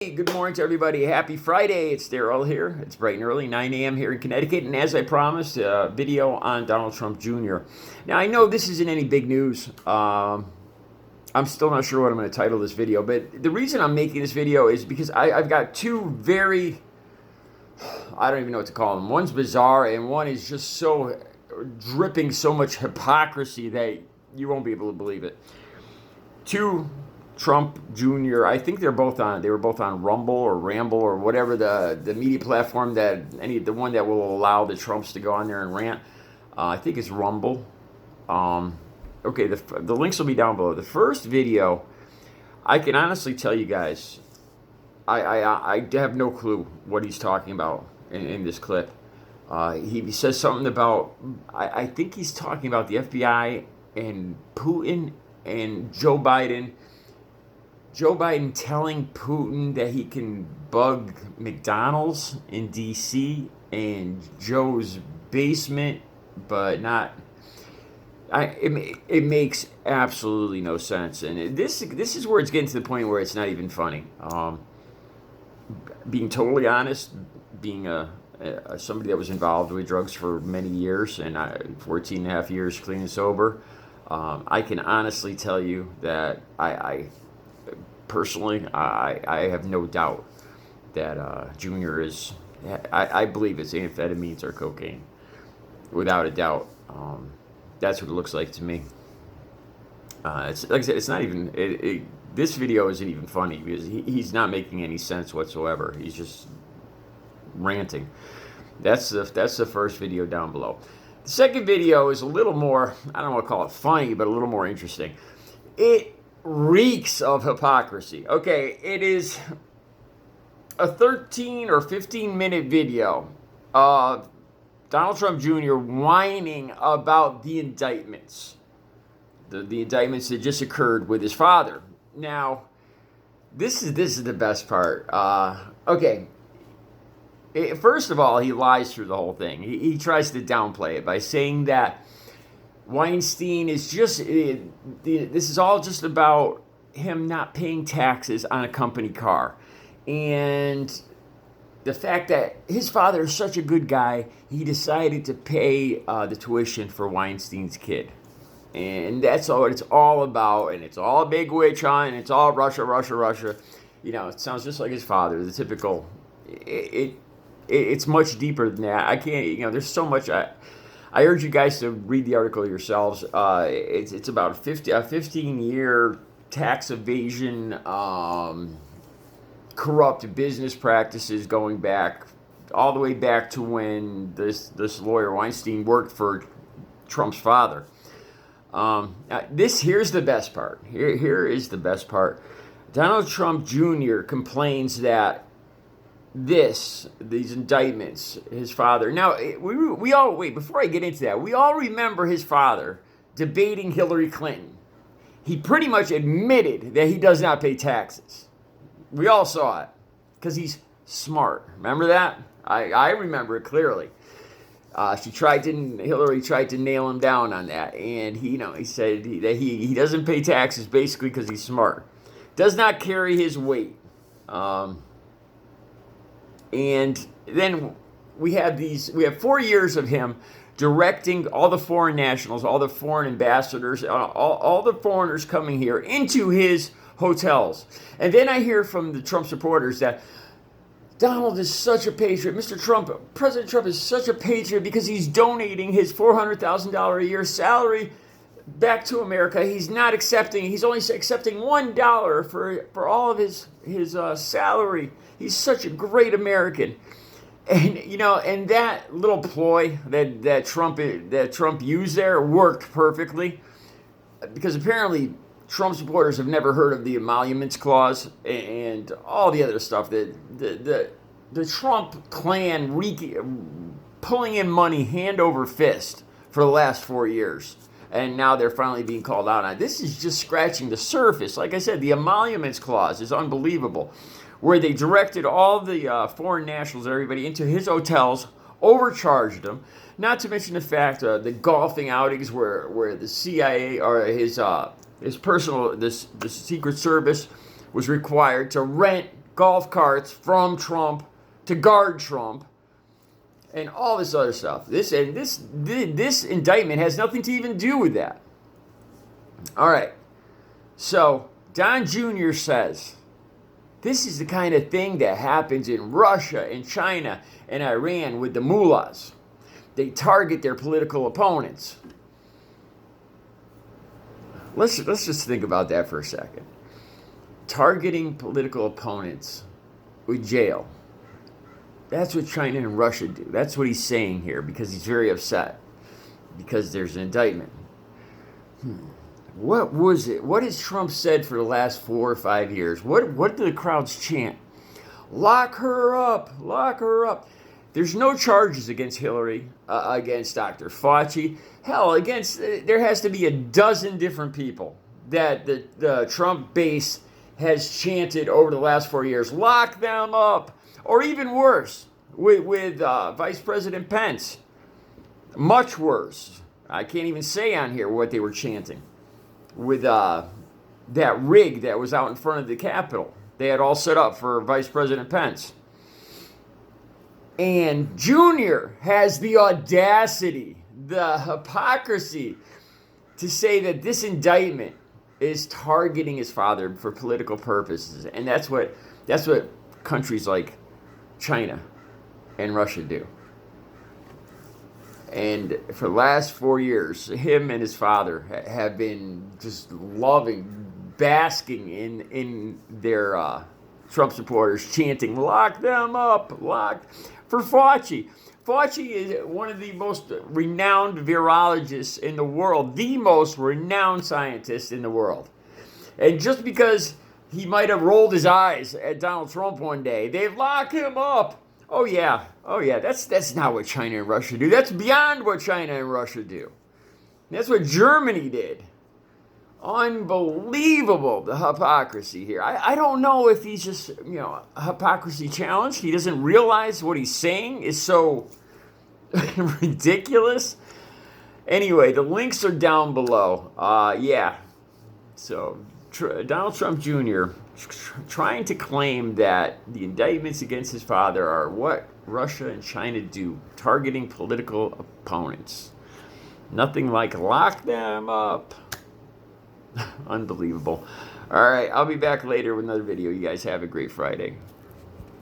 Hey, good morning to everybody. Happy Friday. It's Daryl here. It's bright and early, 9 a.m. here in Connecticut. And as I promised, a video on Donald Trump Jr. Now, I know this isn't any big news. I'm still not sure what I'm going to title this video. But the reason I'm making this video is because I've got two very, I don't even know what to call them. One's bizarre and one is just so dripping so much hypocrisy that you won't be able to believe it. Two Trump Jr. I think they were both on Rumble or Ramble or whatever the media platform the one that will allow the Trumps to go on there and rant. I think it's Rumble. Okay, the links will be down below. The first video, I can honestly tell you guys, I have no clue what he's talking about in this clip. He says something about, I think he's talking about the FBI and Putin and Joe Biden. Joe Biden telling Putin that he can bug McDonald's in D.C. and Joe's basement, but not. It makes absolutely no sense, and this is where it's getting to the point where it's not even funny. Being totally honest, being somebody that was involved with drugs for many years, and 14 and a half years clean and sober, I can honestly tell you that personally, I have no doubt that Junior is, I believe it's amphetamines or cocaine, without a doubt. That's what it looks like to me. It's like I said, it's not even, this video isn't even funny because he's not making any sense whatsoever. He's just ranting. That's the first video down below. The second video is a little more, I don't want to call it funny, but a little more interesting. It reeks of hypocrisy. Okay, it is a 13 or 15 minute video of Donald Trump Jr. whining about the indictments. The indictments that just occurred with his father. Now, this is the best part. Okay. First of all, he lies through the whole thing. He tries to downplay it by saying that Weinstein is just, this is all just about him not paying taxes on a company car. And the fact that his father is such a good guy, he decided to pay the tuition for Weinstein's kid. And that's all it's all about. And it's all a big witch hunt. And it's all Russia, Russia, Russia. You know, it sounds just like his father, the typical. It's much deeper than that. I can't, there's so much. I urge you guys to read the article yourselves. It's about a 15-year tax evasion, corrupt business practices going back all the way back to when this lawyer Weinstein worked for Trump's father. Here's the best part. Here is the best part. Donald Trump Jr. complains that these indictments, his father. Now, we all, wait, before I get into that, we all remember his father debating Hillary Clinton. He pretty much admitted that he does not pay taxes. We all saw it because he's smart. Remember that? I remember it clearly. Hillary tried to nail him down on that, and he said that he doesn't pay taxes basically because he's smart. Does not carry his weight. And then we have 4 years of him directing all the foreign nationals, all the foreign ambassadors, all the foreigners coming here into his hotels. And then I hear from the Trump supporters that Donald is such a patriot. President Trump is such a patriot because he's donating his $400,000 a year salary back to America. He's only accepting $1 for all of his salary. He's such a great American. And and that little ploy that Trump used there worked perfectly, because apparently Trump supporters have never heard of the emoluments clause and all the other stuff that the Trump clan pulling in money hand over fist for the last 4 years. And now they're finally being called out on it. This is just scratching the surface. Like I said, the emoluments clause is unbelievable, where they directed all the foreign nationals, everybody, into his hotels, overcharged them. Not to mention the fact the golfing outings where the CIA or his personal, the Secret Service was required to rent golf carts from Trump to guard Trump, and all this other stuff. This indictment has nothing to even do with that. All right. So Don Jr. says, this is the kind of thing that happens in Russia and China and Iran with the mullahs. They target their political opponents. Let's just think about that for a second. Targeting political opponents with jail. That's what China and Russia do. That's what he's saying here because he's very upset because there's an indictment. What was it? What has Trump said for the last 4 or 5 years? What do the crowds chant? Lock her up. Lock her up. There's no charges against Hillary, against Dr. Fauci. Hell, there has to be a dozen different people that the Trump base has chanted over the last 4 years. Lock them up. Or even worse, with Vice President Pence. Much worse. I can't even say on here what they were chanting. With that rig that was out in front of the Capitol. They had all set up for Vice President Pence. And Junior has the audacity, the hypocrisy to say that this indictment is targeting his father for political purposes. And that's what countries like China and Russia do. And for the last 4 years, him and his father have been just basking in their Trump supporters chanting, lock them up, lock. For Fauci. Fauci is one of the most renowned virologists in the world, the most renowned scientist in the world. And just because he might have rolled his eyes at Donald Trump one day, they lock him up. Oh yeah, that's not what China and Russia do. That's beyond what China and Russia do. That's what Germany did. Unbelievable, the hypocrisy here. I don't know if he's just, hypocrisy challenged. He doesn't realize what he's saying is so ridiculous. Anyway, the links are down below. So Donald Trump Jr. Trying to claim that the indictments against his father are what Russia and China do, targeting political opponents. Nothing like lock them up. Unbelievable. All right, I'll be back later with another video. You guys have a great Friday.